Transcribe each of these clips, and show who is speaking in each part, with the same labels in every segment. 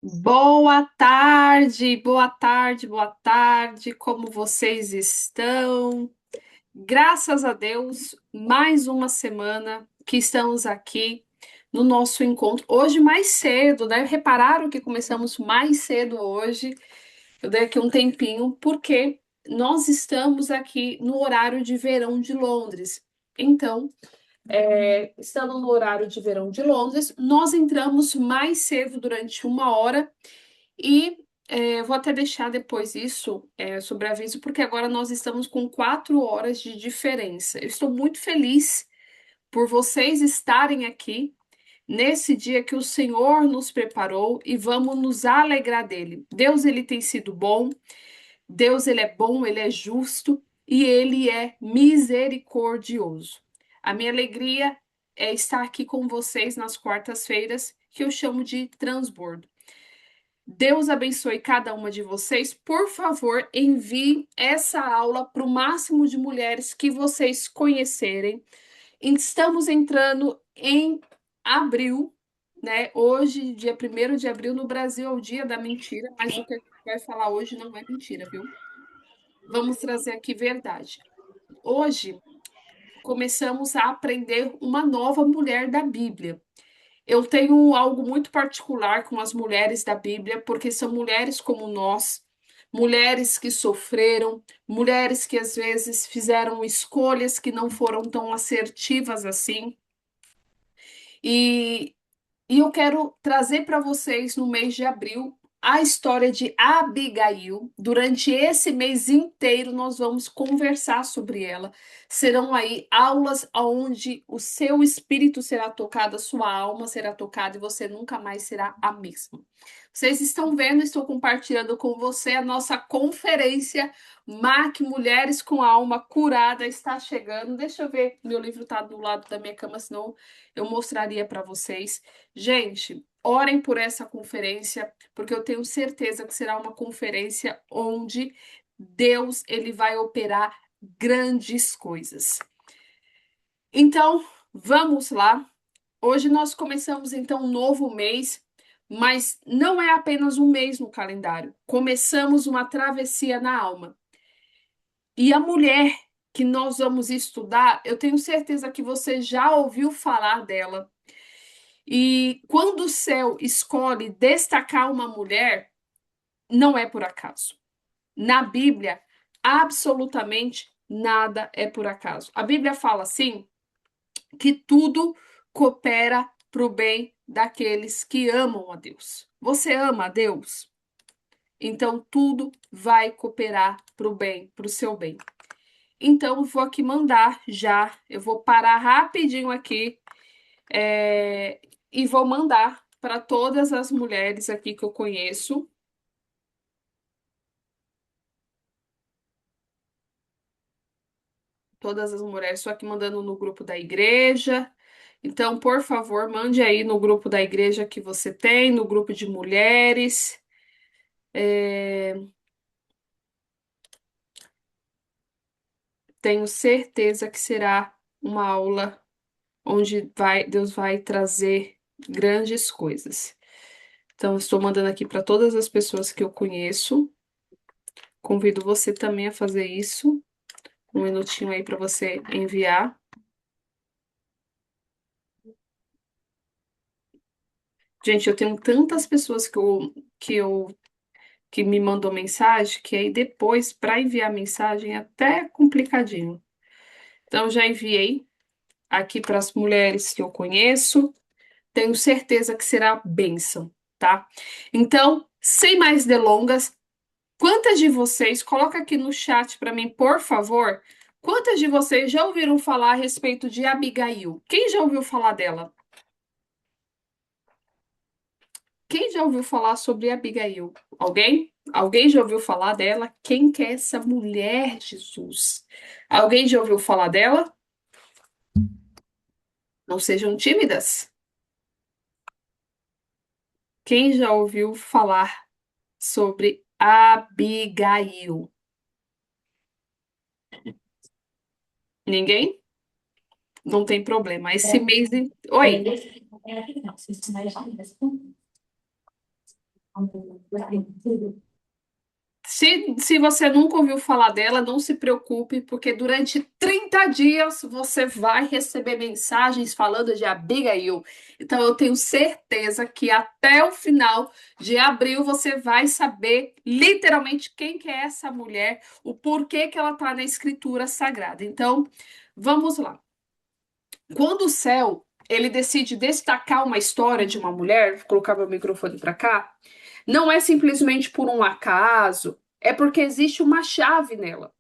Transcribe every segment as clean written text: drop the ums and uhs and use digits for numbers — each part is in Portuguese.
Speaker 1: Boa tarde, boa tarde, boa tarde. Como vocês estão? Graças a Deus, mais uma semana que estamos aqui no nosso encontro. Hoje mais cedo, né? Repararam que começamos mais cedo hoje. Eu dei aqui um tempinho, porque nós estamos aqui no horário de verão de Londres. Então, estando no horário de verão de Londres, nós entramos mais cedo durante uma hora e vou até deixar depois isso sobre aviso, porque agora nós estamos com 4 horas de diferença. Eu estou muito feliz por vocês estarem aqui nesse dia que o Senhor nos preparou e vamos nos alegrar dele. Deus, ele tem sido bom, Deus, ele é bom, ele é justo e ele é misericordioso. A minha alegria é estar aqui com vocês nas quartas-feiras, que eu chamo de transbordo. Deus abençoe cada uma de vocês. Por favor, envie essa aula para o máximo de mulheres que vocês conhecerem. Estamos entrando em abril, né? Hoje, dia 1º de abril, no Brasil é o dia da mentira, mas o que a gente vai falar hoje não é mentira, viu? Vamos trazer aqui verdade. Hoje começamos a aprender uma nova mulher da Bíblia. Eu tenho algo muito particular com as mulheres da Bíblia, porque são mulheres como nós, mulheres que sofreram, mulheres que às vezes fizeram escolhas que não foram tão assertivas assim. E e eu quero trazer para vocês no mês de abril a história de Abigail. Durante esse mês inteiro nós vamos conversar sobre ela. Serão aí aulas onde o seu espírito será tocado, a sua alma será tocada e você nunca mais será a mesma. Vocês estão vendo, estou compartilhando com você a nossa conferência MAC Mulheres com a Alma Curada está chegando. Deixa eu ver, meu livro está do lado da minha cama, senão eu mostraria para vocês. Gente, orem por essa conferência, porque eu tenho certeza que será uma conferência onde Deus ele vai operar grandes coisas. Então, vamos lá. Hoje nós começamos então um novo mês, mas não é apenas um mês no calendário. Começamos uma travessia na alma. E a mulher que nós vamos estudar, eu tenho certeza que você já ouviu falar dela. E quando o céu escolhe destacar uma mulher, não é por acaso. Na Bíblia, absolutamente nada é por acaso. A Bíblia fala assim que tudo coopera para o bem daqueles que amam a Deus. Você ama a Deus? Então tudo vai cooperar para o bem, para o seu bem. Então, eu vou aqui mandar já. Eu vou parar rapidinho aqui e vou mandar para todas as mulheres aqui que eu conheço. Todas as mulheres, estou aqui mandando no grupo da igreja. Então, por favor, mande aí no grupo da igreja que você tem, no grupo de mulheres. É, Tenho certeza que será uma aula onde Deus vai trazer grandes coisas. Então, estou mandando aqui para todas as pessoas que eu conheço. Convido você também a fazer isso. Um minutinho aí para você enviar. Gente, eu tenho tantas pessoas que me mandou mensagem que aí depois, para enviar mensagem, é até complicadinho. Então, já enviei aqui para as mulheres que eu conheço. Tenho certeza que será bênção, tá? Então, sem mais delongas, quantas de vocês, coloca aqui no chat para mim, por favor, quantas de vocês já ouviram falar a respeito de Abigail? Quem já ouviu falar dela? Quem já ouviu falar sobre Abigail? Alguém? Alguém já ouviu falar dela? Quem que é essa mulher, Jesus? Alguém já ouviu falar dela? Não sejam tímidas. Quem já ouviu falar sobre Abigail? Ninguém? Não tem problema. Esse mês. Oi. Se você nunca ouviu falar dela, não se preocupe, porque durante 30 dias você vai receber mensagens falando de Abigail. Então, eu tenho certeza que até o final de abril você vai saber literalmente quem que é essa mulher, o porquê que ela está na Escritura Sagrada. Então, vamos lá. Quando o céu ele decide destacar uma história de uma mulher, vou colocar meu microfone para cá, não é simplesmente por um acaso, é porque existe uma chave nela.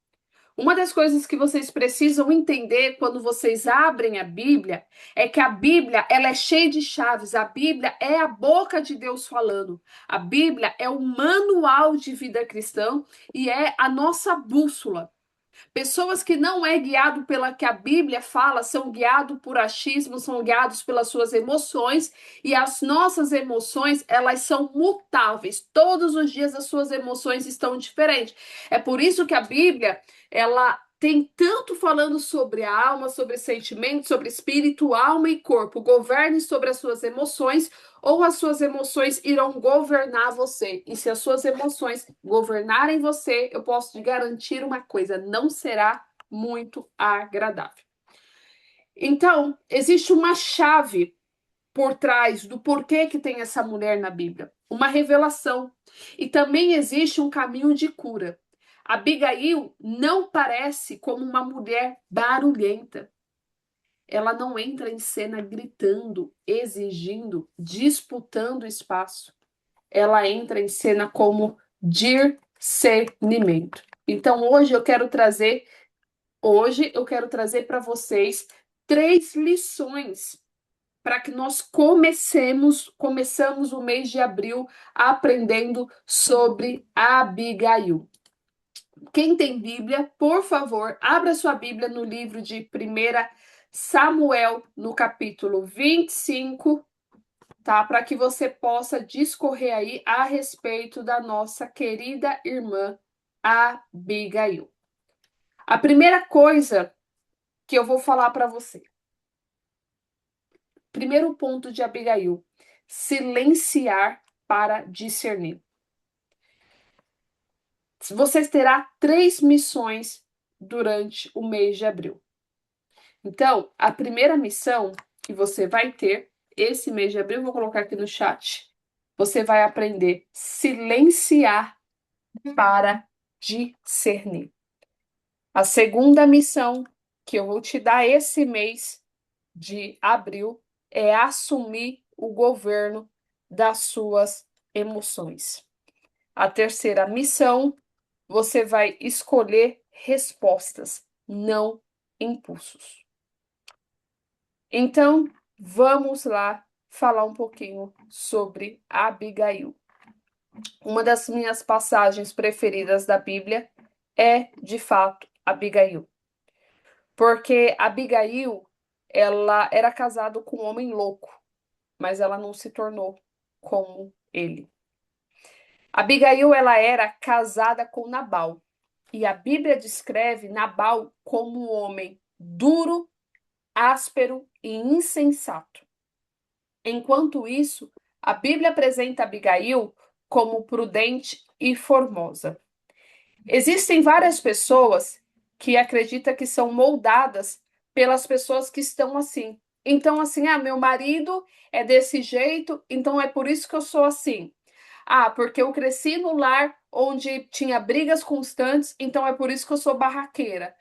Speaker 1: Uma das coisas que vocês precisam entender quando vocês abrem a Bíblia é que a Bíblia, ela é cheia de chaves. A Bíblia é a boca de Deus falando. A Bíblia é o manual de vida cristã e é a nossa bússola. Pessoas que não é guiado pela que a Bíblia fala, são guiados por achismo, são guiados pelas suas emoções, e as nossas emoções, elas são mutáveis. Todos os dias as suas emoções estão diferentes. É por isso que a Bíblia, ela tem tanto falando sobre a alma, sobre sentimento, sobre espírito, alma e corpo. Governe sobre as suas emoções, ou as suas emoções irão governar você. E se as suas emoções governarem você, eu posso te garantir uma coisa: não será muito agradável. Então, existe uma chave por trás do porquê que tem essa mulher na Bíblia, uma revelação. E também existe um caminho de cura. Abigail não parece como uma mulher barulhenta. Ela não entra em cena gritando, exigindo, disputando espaço. Ela entra em cena como discernimento. Então, hoje eu quero trazer para vocês 3 lições para que nós começamos o mês de abril aprendendo sobre Abigail. Quem tem Bíblia, por favor, abra sua Bíblia no livro de 1 Samuel, no capítulo 25, tá? Para que você possa discorrer aí a respeito da nossa querida irmã Abigail. A primeira coisa que eu vou falar para você. Primeiro ponto de Abigail: silenciar para discernir. Você terá 3 missões durante o mês de abril. Então, a primeira missão que você vai ter esse mês de abril, vou colocar aqui no chat, você vai aprender a silenciar para discernir. A segunda missão que eu vou te dar esse mês de abril é assumir o governo das suas emoções. A terceira missão, você vai escolher respostas, não impulsos. Então, vamos lá falar um pouquinho sobre Abigail. Uma das minhas passagens preferidas da Bíblia é, de fato, Abigail. Porque Abigail, ela era casada com um homem louco, mas ela não se tornou como ele. Abigail, ela era casada com Nabal. E a Bíblia descreve Nabal como um homem duro, áspero e insensato. Enquanto isso, a Bíblia apresenta Abigail como prudente e formosa. Existem várias pessoas que acreditam que são moldadas pelas pessoas que estão assim. Então, assim, meu marido é desse jeito, então é por isso que eu sou assim. Porque eu cresci no lar onde tinha brigas constantes, então é por isso que eu sou barraqueira.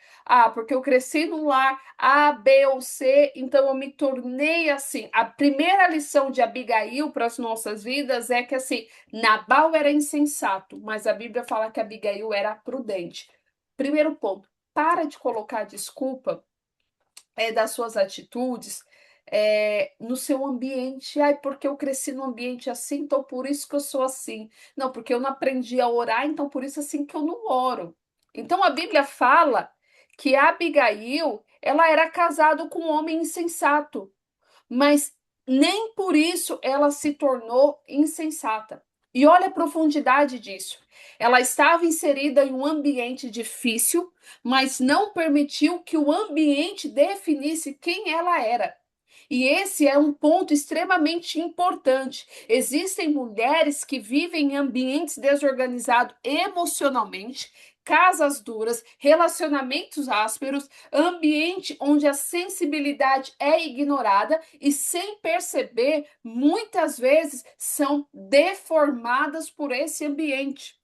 Speaker 1: Porque eu cresci no lar A, B ou C, então eu me tornei assim. A primeira lição de Abigail para as nossas vidas é que assim, Nabal era insensato, mas a Bíblia fala que Abigail era prudente. Primeiro ponto, para de colocar desculpa das suas atitudes no seu ambiente. Porque eu cresci num ambiente assim, então por isso que eu sou assim. Não, porque eu não aprendi a orar, então por isso assim que eu não oro. Então a Bíblia fala que Abigail, ela era casada com um homem insensato, mas nem por isso ela se tornou insensata. E olha a profundidade disso. Ela estava inserida em um ambiente difícil, mas não permitiu que o ambiente definisse quem ela era. E esse é um ponto extremamente importante. Existem mulheres que vivem em ambientes desorganizados emocionalmente, casas duras, relacionamentos ásperos, ambiente onde a sensibilidade é ignorada e, sem perceber, muitas vezes são deformadas por esse ambiente.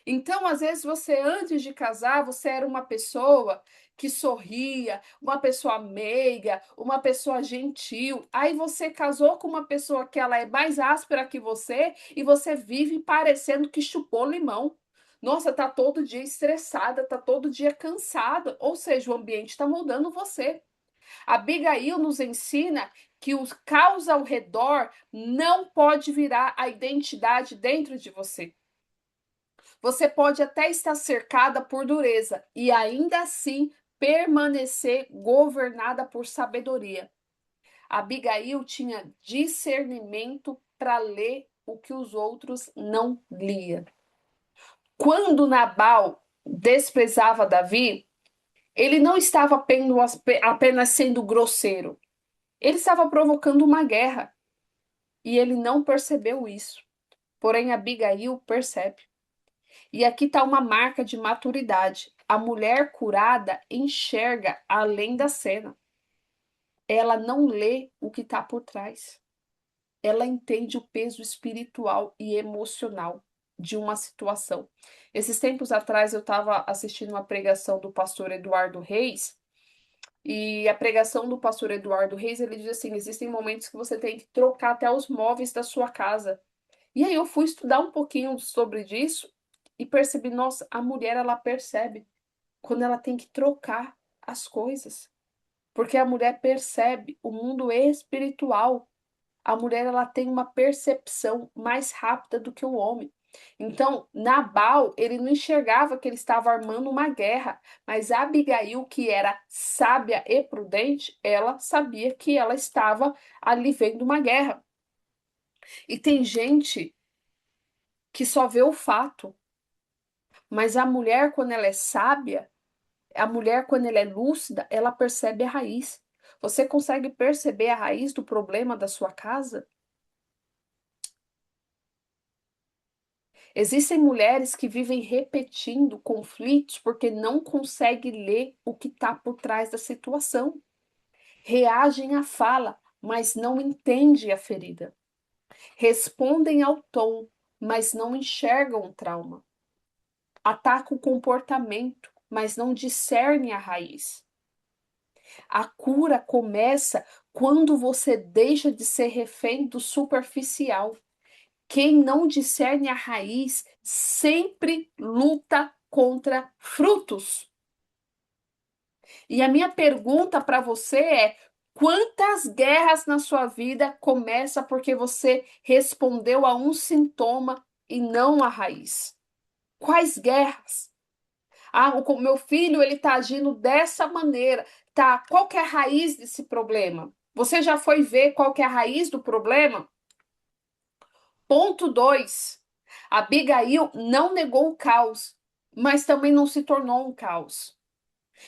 Speaker 1: Então, às vezes, você, antes de casar, você era uma pessoa que sorria, uma pessoa meiga, uma pessoa gentil. Aí você casou com uma pessoa que ela é mais áspera que você e você vive parecendo que chupou limão. Nossa, tá todo dia estressada, tá todo dia cansada. Ou seja, o ambiente está moldando você. Abigail nos ensina que o caos ao redor não pode virar a identidade dentro de você. Você pode até estar cercada por dureza e ainda assim permanecer governada por sabedoria. Abigail tinha discernimento para ler o que os outros não liam. Quando Nabal desprezava Davi, ele não estava apenas sendo grosseiro, ele estava provocando uma guerra e ele não percebeu isso. Porém, Abigail percebe. E aqui está uma marca de maturidade. A mulher curada enxerga além da cena. Ela não lê o que está por trás. Ela entende o peso espiritual e emocional de uma situação. Esses tempos atrás eu estava assistindo uma pregação do pastor Eduardo Reis. E a pregação do pastor Eduardo Reis, ele diz assim: existem momentos que você tem que trocar até os móveis da sua casa. E aí eu fui estudar um pouquinho sobre isso e percebi, nossa, a mulher ela percebe quando ela tem que trocar as coisas. Porque a mulher percebe o mundo espiritual. A mulher ela tem uma percepção mais rápida do que o homem. Então, Nabal, ele não enxergava que ele estava armando uma guerra, mas Abigail, que era sábia e prudente, ela sabia que ela estava ali vendo uma guerra. E tem gente que só vê o fato, mas a mulher, quando ela é sábia, a mulher, quando ela é lúcida, ela percebe a raiz. Você consegue perceber a raiz do problema da sua casa? Existem mulheres que vivem repetindo conflitos porque não conseguem ler o que está por trás da situação. Reagem à fala, mas não entendem a ferida. Respondem ao tom, mas não enxergam o trauma. Atacam o comportamento, mas não discernem a raiz. A cura começa quando você deixa de ser refém do superficial. Quem não discerne a raiz sempre luta contra frutos. E a minha pergunta para você é: quantas guerras na sua vida começa porque você respondeu a um sintoma e não a raiz? Quais guerras? Ah, o meu filho ele está agindo dessa maneira. Tá, qual que é a raiz desse problema? Você já foi ver qual que é a raiz do problema? Ponto 2. Abigail não negou o caos, mas também não se tornou um caos.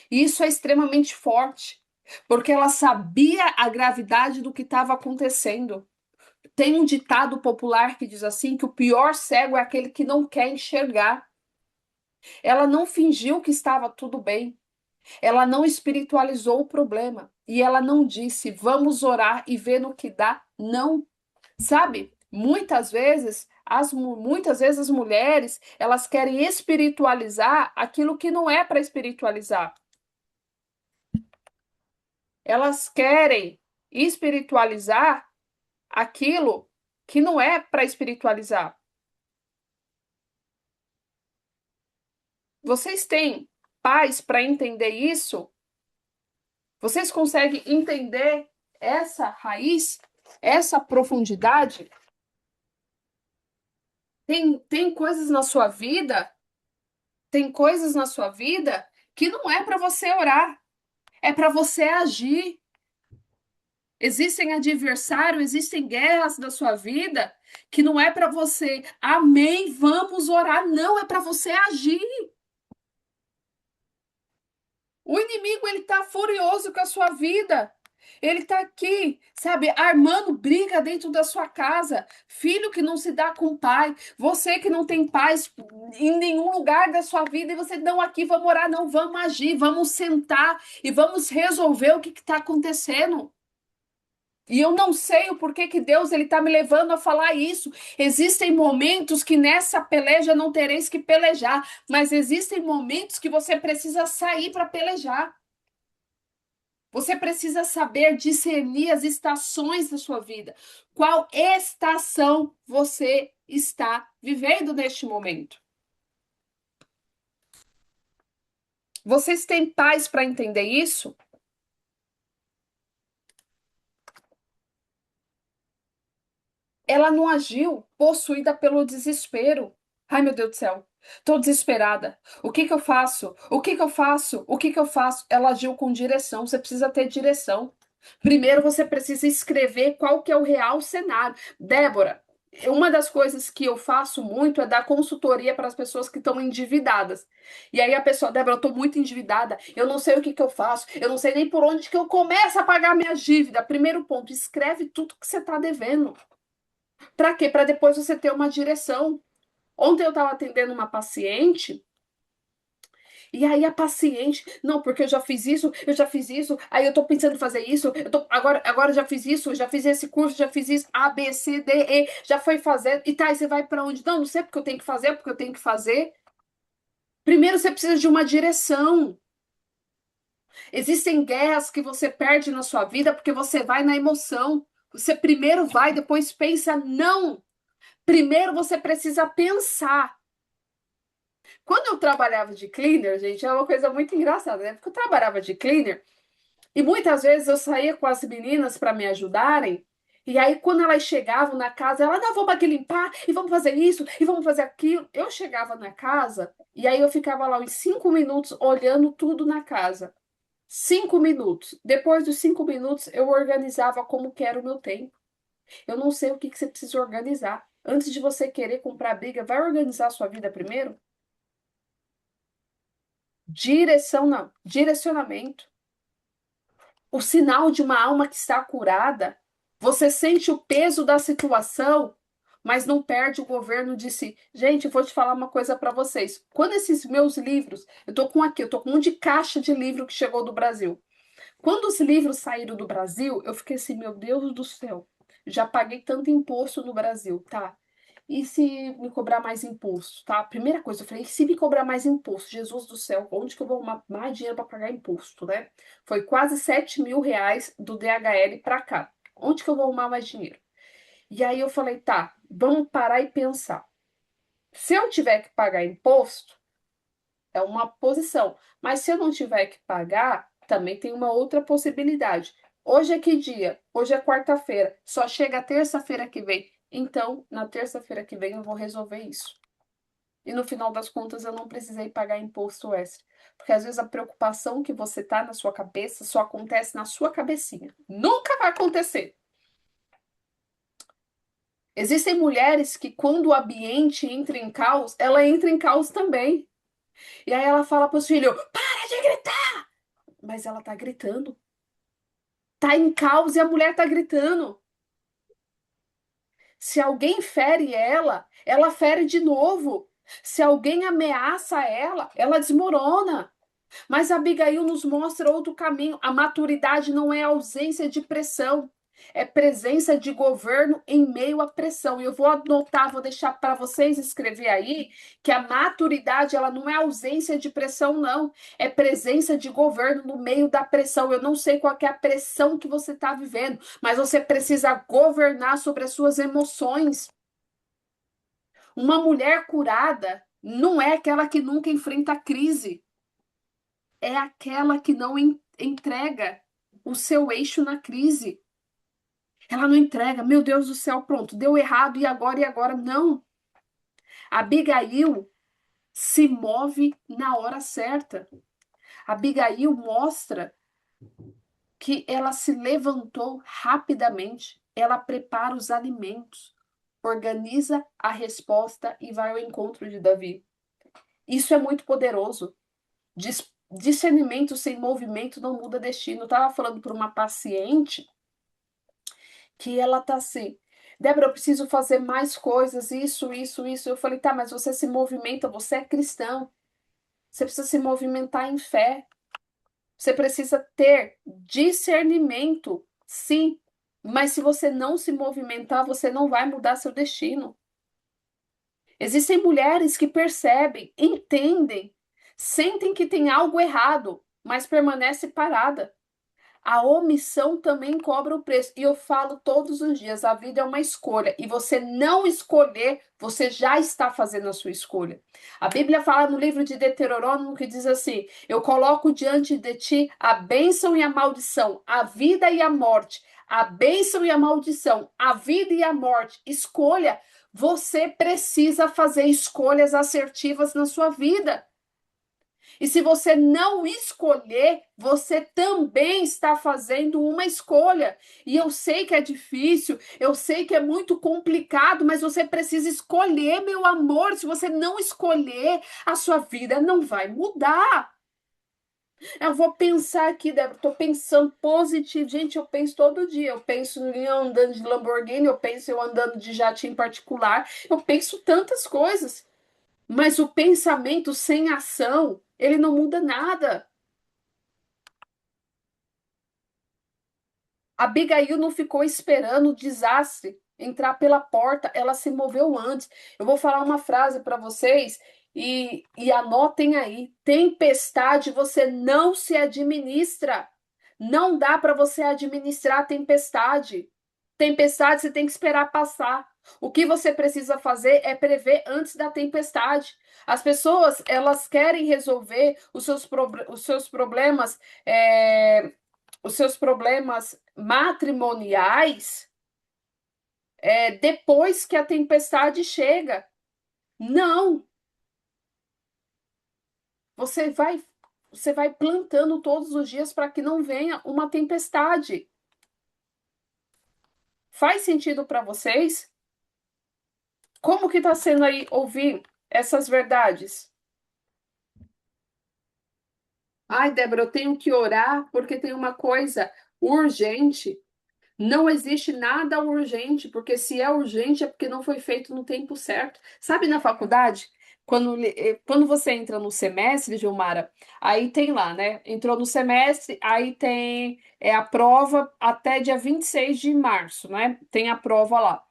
Speaker 1: E isso é extremamente forte, porque ela sabia a gravidade do que estava acontecendo. Tem um ditado popular que diz assim que o pior cego é aquele que não quer enxergar. Ela não fingiu que estava tudo bem. Ela não espiritualizou o problema. E ela não disse, vamos orar e ver no que dá. Não. Sabe? Muitas vezes as mulheres, elas querem espiritualizar aquilo que não é para espiritualizar. Elas querem espiritualizar aquilo que não é para espiritualizar. Vocês têm paz para entender isso? Vocês conseguem entender essa raiz, essa profundidade? Tem coisas na sua vida, tem coisas na sua vida que não é para você orar, é para você agir. Existem adversários, existem guerras na sua vida que não é para você, amém, vamos orar, não, é para você agir. O inimigo, ele tá furioso com a sua vida. Ele tá aqui, sabe, armando briga dentro da sua casa. Filho que não se dá com o pai. Você que não tem paz em nenhum lugar da sua vida. E você, não, aqui vamos orar, não, vamos agir, vamos sentar e vamos resolver o que está acontecendo. E eu não sei o porquê que Deus ele está me levando a falar isso. Existem momentos que nessa peleja não tereis que pelejar, mas existem momentos que você precisa sair para pelejar. Você precisa saber discernir as estações da sua vida. Qual estação você está vivendo neste momento? Vocês têm paz para entender isso? Ela não agiu possuída pelo desespero. Ai, meu Deus do céu. Estou desesperada. O que que eu faço? O que que eu faço? O que que eu faço? Ela agiu com direção. Você precisa ter direção. Primeiro você precisa escrever qual que é o real cenário. Débora, uma das coisas que eu faço muito é dar consultoria para as pessoas que estão endividadas. E aí a pessoa, Débora, eu estou muito endividada, eu não sei o que que eu faço, eu não sei nem por onde que eu começo a pagar minha dívida. Primeiro ponto, escreve tudo que você está devendo. Para quê? Para depois você ter uma direção. Ontem eu estava atendendo uma paciente, e aí a paciente, não, porque eu já fiz isso, aí eu tô pensando em fazer isso, agora eu já fiz isso, já fiz esse curso, já fiz isso, A, B, C, D, E, já foi fazendo, e tá, e você vai para onde? Não, não sei porque eu tenho que fazer, porque eu tenho que fazer. Primeiro você precisa de uma direção. Existem guerras que você perde na sua vida porque você vai na emoção. Você primeiro vai, depois pensa, não. Primeiro você precisa pensar. Quando eu trabalhava de cleaner, gente, é uma coisa muito engraçada, né? Porque eu trabalhava de cleaner e muitas vezes eu saía com as meninas para me ajudarem. E aí, quando elas chegavam na casa, ela, não, vamos aqui limpar, e vamos fazer isso, e vamos fazer aquilo. Eu chegava na casa, e aí eu ficava lá uns 5 minutos olhando tudo na casa. 5 minutos. Depois dos 5 minutos, eu organizava como que era o meu tempo. Eu não sei o que que você precisa organizar. Antes de você querer comprar briga, vai organizar a sua vida primeiro? Direção, não. Direcionamento. O sinal de uma alma que está curada. Você sente o peso da situação, mas não perde o governo de si. Gente, eu vou te falar uma coisa para vocês. Quando esses meus livros, eu tô com um de caixa de livro que chegou do Brasil. Quando os livros saíram do Brasil, eu fiquei assim, meu Deus do céu, já paguei tanto imposto no Brasil, tá? E se me cobrar mais imposto, tá? Primeira coisa, eu falei, e se me cobrar mais imposto? Jesus do céu, onde que eu vou arrumar mais dinheiro para pagar imposto, né? Foi quase 7.000 reais do DHL para cá. Onde que eu vou arrumar mais dinheiro? E aí eu falei, tá, vamos parar e pensar. Se eu tiver que pagar imposto, é uma posição. Mas se eu não tiver que pagar, também tem uma outra possibilidade. Hoje é que dia? Hoje é quarta-feira. Só chega terça-feira que vem. Então, na terça-feira que vem eu vou resolver isso. E no final das contas eu não precisei pagar imposto extra. Porque às vezes a preocupação que você tá na sua cabeça só acontece na sua cabecinha. Nunca vai acontecer. Existem mulheres que, quando o ambiente entra em caos, ela entra em caos também. E aí ela fala para os filhos: para de gritar! Mas ela tá gritando. Tá em caos e a mulher tá gritando. Se alguém fere ela, ela fere de novo. Se alguém ameaça ela, ela desmorona. Mas Abigail nos mostra outro caminho. A maturidade não é ausência de pressão, é presença de governo em meio à pressão. E eu vou anotar, vou deixar para vocês escrever aí que a maturidade ela não é ausência de pressão, não. É presença de governo no meio da pressão. Eu não sei qual que é a pressão que você está vivendo, mas você precisa governar sobre as suas emoções. Uma mulher curada não é aquela que nunca enfrenta a crise, é aquela que não entrega o seu eixo na crise. Ela não entrega, meu Deus do céu, pronto, deu errado e agora e agora. Não. Abigail se move na hora certa. Abigail mostra que ela se levantou rapidamente, ela prepara os alimentos, organiza a resposta e vai ao encontro de Davi. Isso é muito poderoso. discernimento sem movimento não muda destino. Eu estava falando para uma paciente que ela tá assim, Débora, eu preciso fazer mais coisas, isso. Eu falei, tá, mas você se movimenta, você é cristão, você precisa se movimentar em fé, você precisa ter discernimento, sim, mas se você não se movimentar, você não vai mudar seu destino. Existem mulheres que percebem, entendem, sentem que tem algo errado, mas permanece parada. A omissão também cobra o preço. E eu falo todos os dias: a vida é uma escolha. E você não escolher, você já está fazendo a sua escolha. A Bíblia fala no livro de Deuteronômio que diz assim: eu coloco diante de ti a bênção e a maldição, a vida e a morte. A bênção e a maldição, a vida e a morte. Escolha. Você precisa fazer escolhas assertivas na sua vida. E se você não escolher, você também está fazendo uma escolha. E eu sei que é difícil, eu sei que é muito complicado, mas você precisa escolher, meu amor. Se você não escolher, a sua vida não vai mudar. Eu vou pensar aqui, Débora, estou pensando positivo. Gente, eu penso todo dia. Eu penso em eu andando de Lamborghini, eu penso eu andando de jatinho particular, eu penso tantas coisas. Mas o pensamento sem ação, ele não muda nada. Abigail não ficou esperando o desastre entrar pela porta, ela se moveu antes. Eu vou falar uma frase para vocês e anotem aí: tempestade você não se administra. Não dá para você administrar a tempestade. Tempestade você tem que esperar passar. O que você precisa fazer é prever antes da tempestade. As pessoas, elas querem resolver os seus problemas, os seus problemas matrimoniais, depois que a tempestade chega. Não, você vai, você vai plantando todos os dias para que não venha uma tempestade. Faz sentido para vocês? Como que está sendo aí ouvir essas verdades? Ai, Débora, eu tenho que orar porque tem uma coisa urgente. Não existe nada urgente, porque se é urgente é porque não foi feito no tempo certo. Sabe na faculdade, quando você entra no semestre, Gilmara, aí tem lá, né? Entrou no semestre, aí tem a prova até dia 26 de março, né? Tem a prova lá.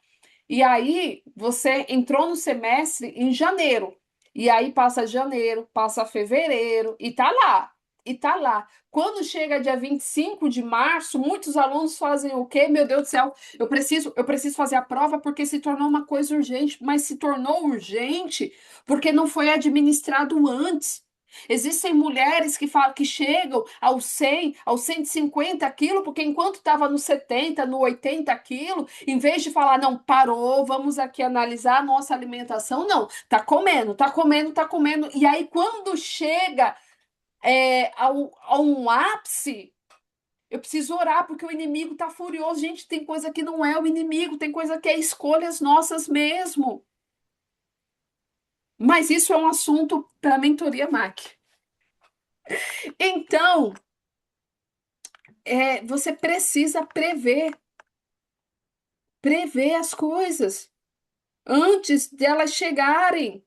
Speaker 1: E aí você entrou no semestre em janeiro. E aí passa janeiro, passa fevereiro e tá lá. E tá lá. Quando chega dia 25 de março, muitos alunos fazem o quê? Meu Deus do céu, eu preciso fazer a prova porque se tornou uma coisa urgente, mas se tornou urgente porque não foi administrado antes. Existem mulheres que falam que chegam aos 100, aos 150 quilos, porque enquanto estava no 70, no 80 quilos, em vez de falar, não, parou, vamos aqui analisar a nossa alimentação, não, tá comendo, tá comendo, tá comendo. E aí, quando chega a um ápice, eu preciso orar, porque o inimigo tá furioso. Gente, tem coisa que não é o inimigo, tem coisa que é escolhas nossas mesmo. Mas isso é um assunto para a mentoria MAC. Então, você precisa prever as coisas antes de elas chegarem,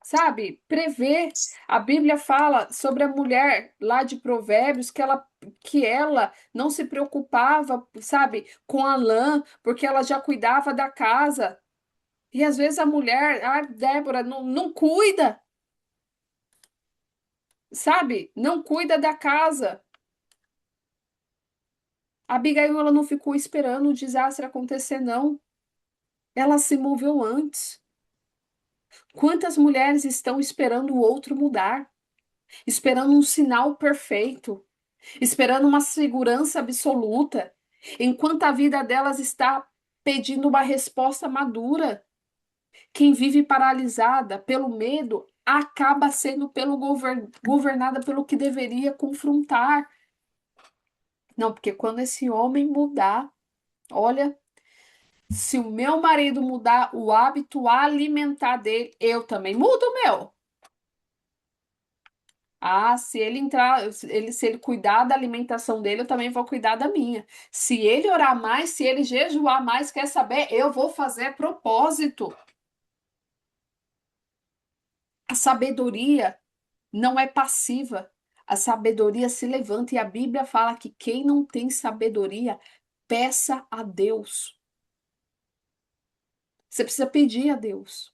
Speaker 1: sabe? Prever. A Bíblia fala sobre a mulher lá de Provérbios que ela não se preocupava, sabe, com a lã, porque ela já cuidava da casa. E às vezes a mulher, Débora, não cuida, sabe? Não cuida da casa. A Abigail, ela não ficou esperando o desastre acontecer, não. Ela se moveu antes. Quantas mulheres estão esperando o outro mudar, esperando um sinal perfeito, esperando uma segurança absoluta, enquanto a vida delas está pedindo uma resposta madura? Quem vive paralisada pelo medo acaba sendo governada pelo que deveria confrontar. Não, porque quando esse homem mudar, olha, se o meu marido mudar o hábito alimentar dele, eu também mudo o meu. Ah, se ele entrar, se ele cuidar da alimentação dele, eu também vou cuidar da minha. Se ele orar mais, se ele jejuar mais, quer saber? Eu vou fazer propósito. A sabedoria não é passiva. A sabedoria se levanta e a Bíblia fala que quem não tem sabedoria, peça a Deus. Você precisa pedir a Deus.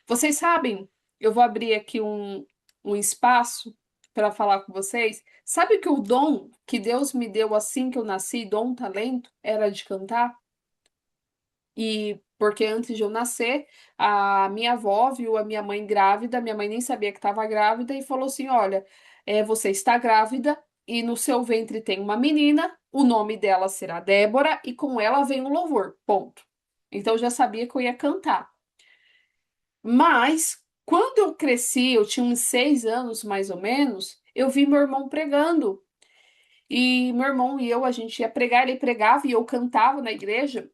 Speaker 1: Vocês sabem, eu vou abrir aqui um espaço para falar com vocês. Sabe que o dom que Deus me deu assim que eu nasci, dom, talento, era de cantar? E porque antes de eu nascer, a minha avó viu a minha mãe grávida, minha mãe nem sabia que estava grávida e falou assim: Olha, você está grávida e no seu ventre tem uma menina, o nome dela será Débora e com ela vem o louvor. Ponto. Então eu já sabia que eu ia cantar. Mas quando eu cresci, eu tinha uns 6 anos mais ou menos, eu vi meu irmão pregando. E meu irmão e eu, a gente ia pregar, ele pregava e eu cantava na igreja.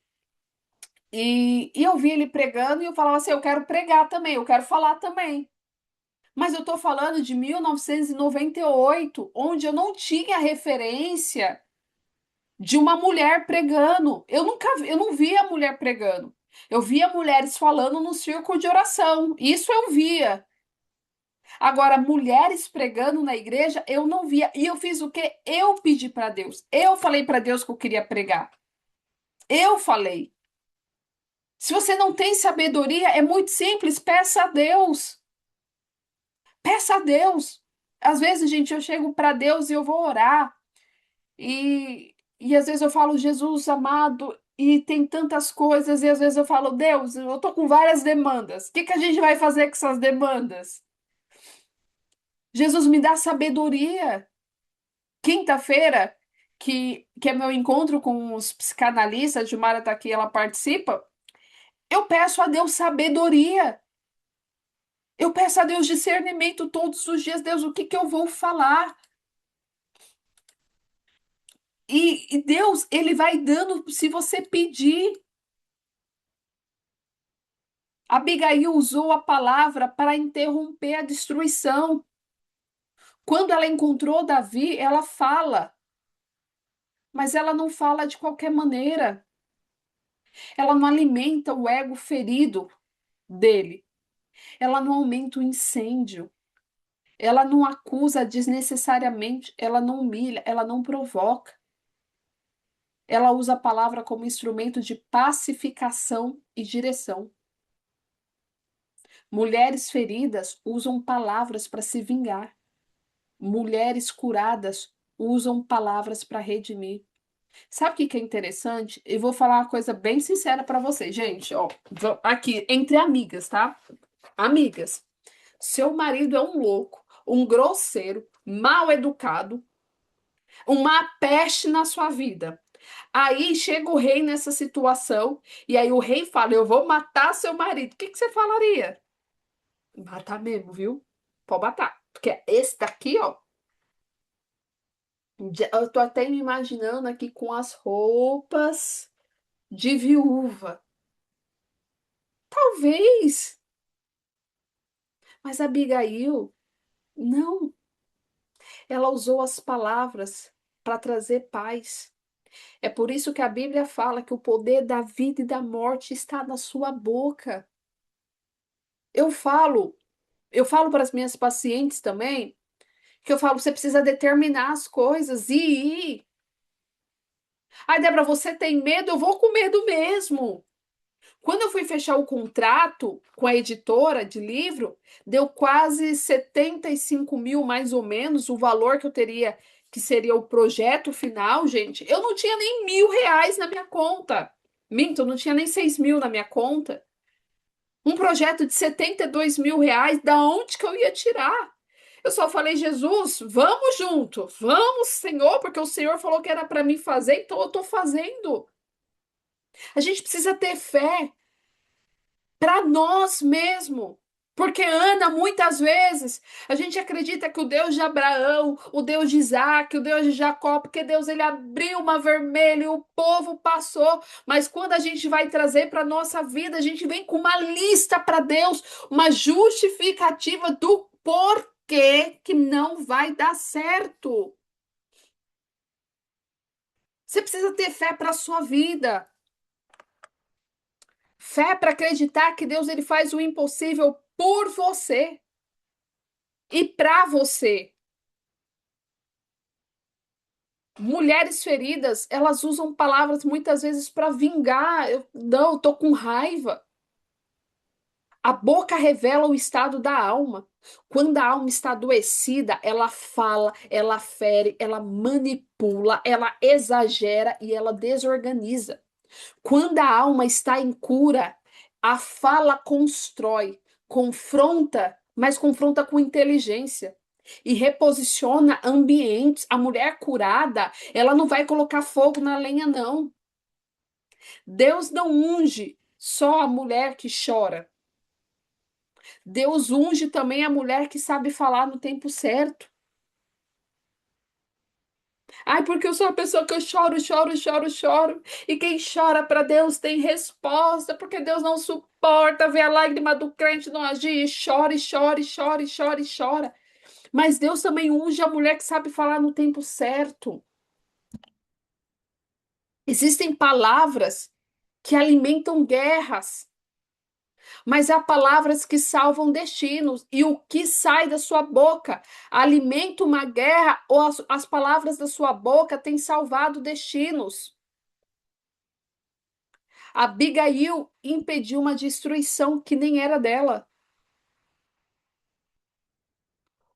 Speaker 1: E eu vi ele pregando e eu falava assim: eu quero pregar também, eu quero falar também. Mas eu tô falando de 1998, onde eu não tinha referência de uma mulher pregando. Eu não via mulher pregando. Eu via mulheres falando no círculo de oração. Isso eu via. Agora, mulheres pregando na igreja, eu não via. E eu fiz o quê? Eu pedi para Deus. Eu falei para Deus que eu queria pregar. Eu falei. Se você não tem sabedoria, é muito simples, peça a Deus. Peça a Deus. Às vezes, gente, eu chego para Deus e eu vou orar. E às vezes eu falo, Jesus amado, e tem tantas coisas. E às vezes eu falo, Deus, eu tô com várias demandas. O que que a gente vai fazer com essas demandas? Jesus me dá sabedoria. Quinta-feira, que é meu encontro com os psicanalistas, a Gilmara tá aqui, ela participa. Eu peço a Deus sabedoria. Eu peço a Deus discernimento todos os dias. Deus, o que que eu vou falar? E Deus, ele vai dando se você pedir. Abigail usou a palavra para interromper a destruição. Quando ela encontrou Davi, ela fala, mas ela não fala de qualquer maneira. Ela não alimenta o ego ferido dele. Ela não aumenta o incêndio. Ela não acusa desnecessariamente, ela não humilha, ela não provoca. Ela usa a palavra como instrumento de pacificação e direção. Mulheres feridas usam palavras para se vingar. Mulheres curadas usam palavras para redimir. Sabe o que que é interessante? Eu vou falar uma coisa bem sincera para vocês, gente. Ó, aqui, entre amigas, tá? Amigas, seu marido é um louco, um grosseiro, mal educado, uma peste na sua vida. Aí chega o rei nessa situação, e aí o rei fala: Eu vou matar seu marido. O que que você falaria? Matar mesmo, viu? Pode matar. Porque esse daqui, ó, eu tô até me imaginando aqui com as roupas de viúva. Talvez, mas Abigail, não. Ela usou as palavras para trazer paz. É por isso que a Bíblia fala que o poder da vida e da morte está na sua boca. Eu falo, eu falo para as minhas pacientes também, que eu falo, você precisa determinar as coisas e ir. Ai, Débora, você tem medo? Eu vou com medo mesmo. Quando eu fui fechar o contrato com a editora de livro, deu quase 75 mil, mais ou menos, o valor que eu teria, que seria o projeto final, gente. Eu não tinha nem R$ 1.000 na minha conta. Minto, eu não tinha nem 6 mil na minha conta. Um projeto de R$ 72 mil, da onde que eu ia tirar? Eu só falei, Jesus, vamos junto, vamos, Senhor, porque o Senhor falou que era para mim fazer, então eu estou fazendo. A gente precisa ter fé para nós mesmos. Porque Ana, muitas vezes, a gente acredita que o Deus de Abraão, o Deus de Isaac, o Deus de Jacó, porque Deus ele abriu uma vermelha e o povo passou. Mas quando a gente vai trazer para a nossa vida, a gente vem com uma lista para Deus, uma justificativa do por que que não vai dar certo? Você precisa ter fé para a sua vida. Fé para acreditar que Deus ele faz o impossível por você e para você. Mulheres feridas, elas usam palavras muitas vezes para vingar. Não, eu tô com raiva. A boca revela o estado da alma. Quando a alma está adoecida, ela fala, ela fere, ela manipula, ela exagera e ela desorganiza. Quando a alma está em cura, a fala constrói, confronta, mas confronta com inteligência. E reposiciona ambientes. A mulher curada, ela não vai colocar fogo na lenha, não. Deus não unge só a mulher que chora. Deus unge também a mulher que sabe falar no tempo certo. Ai, porque eu sou uma pessoa que eu choro, choro, choro, choro. E quem chora para Deus tem resposta, porque Deus não suporta ver a lágrima do crente não agir. E chora, e chora, e chora, e chora, e chora. Mas Deus também unge a mulher que sabe falar no tempo certo. Existem palavras que alimentam guerras. Mas há palavras que salvam destinos, e o que sai da sua boca alimenta uma guerra, ou as palavras da sua boca têm salvado destinos. Abigail impediu uma destruição que nem era dela.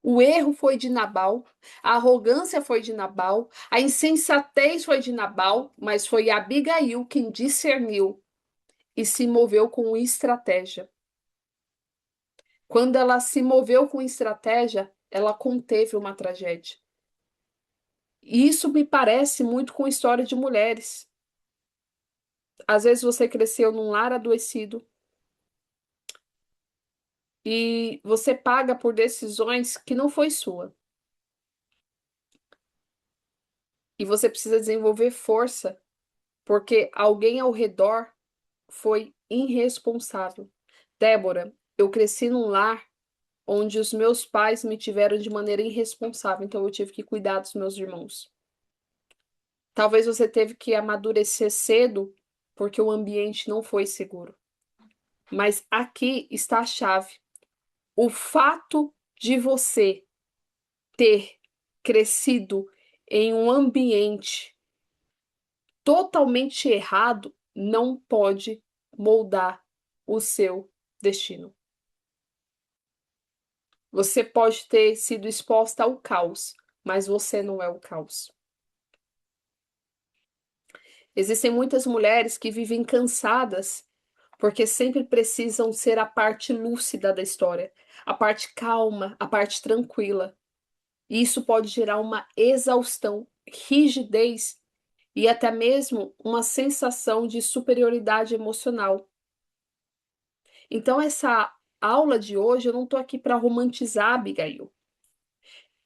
Speaker 1: O erro foi de Nabal, a arrogância foi de Nabal, a insensatez foi de Nabal, mas foi Abigail quem discerniu e se moveu com estratégia. Quando ela se moveu com estratégia, ela conteve uma tragédia. E isso me parece muito com história de mulheres. Às vezes você cresceu num lar adoecido e você paga por decisões que não foi sua. E você precisa desenvolver força porque alguém ao redor foi irresponsável. Débora, eu cresci num lar onde os meus pais me tiveram de maneira irresponsável, então eu tive que cuidar dos meus irmãos. Talvez você teve que amadurecer cedo porque o ambiente não foi seguro. Mas aqui está a chave. O fato de você ter crescido em um ambiente totalmente errado não pode moldar o seu destino. Você pode ter sido exposta ao caos, mas você não é o caos. Existem muitas mulheres que vivem cansadas porque sempre precisam ser a parte lúcida da história, a parte calma, a parte tranquila. E isso pode gerar uma exaustão, rigidez e até mesmo uma sensação de superioridade emocional. Então, essa aula de hoje, eu não estou aqui para romantizar Abigail,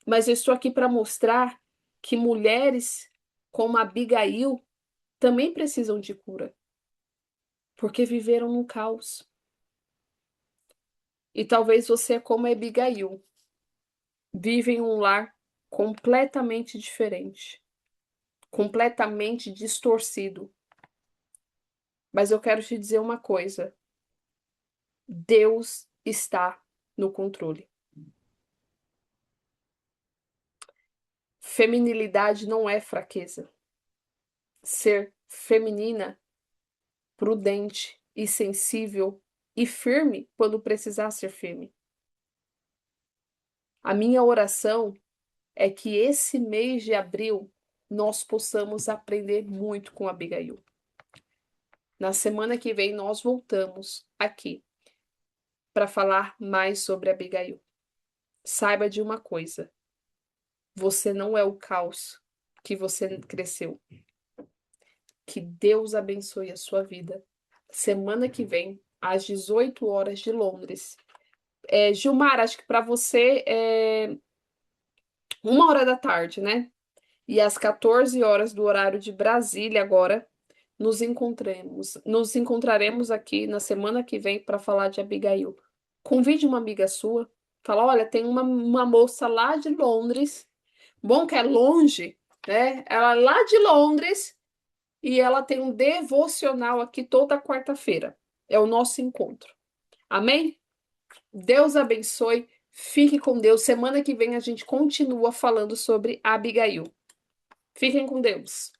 Speaker 1: mas eu estou aqui para mostrar que mulheres como Abigail também precisam de cura, porque viveram no caos. E talvez você, como Abigail, vive em um lar completamente diferente, completamente distorcido. Mas eu quero te dizer uma coisa: Deus está no controle. Feminilidade não é fraqueza. Ser feminina, prudente e sensível e firme quando precisar ser firme. A minha oração é que esse mês de abril nós possamos aprender muito com Abigail. Na semana que vem nós voltamos aqui para falar mais sobre Abigail. Saiba de uma coisa: você não é o caos que você cresceu. Que Deus abençoe a sua vida. Semana que vem, às 18 horas de Londres. Gilmar, acho que para você é 1 hora da tarde, né? E às 14 horas do horário de Brasília agora, nos encontraremos aqui na semana que vem para falar de Abigail. Convide uma amiga sua, Fala, olha, tem uma moça lá de Londres, bom que é longe, né? Ela é lá de Londres e ela tem um devocional aqui toda quarta-feira. É o nosso encontro. Amém? Deus abençoe. Fique com Deus. Semana que vem a gente continua falando sobre Abigail. Fiquem com Deus.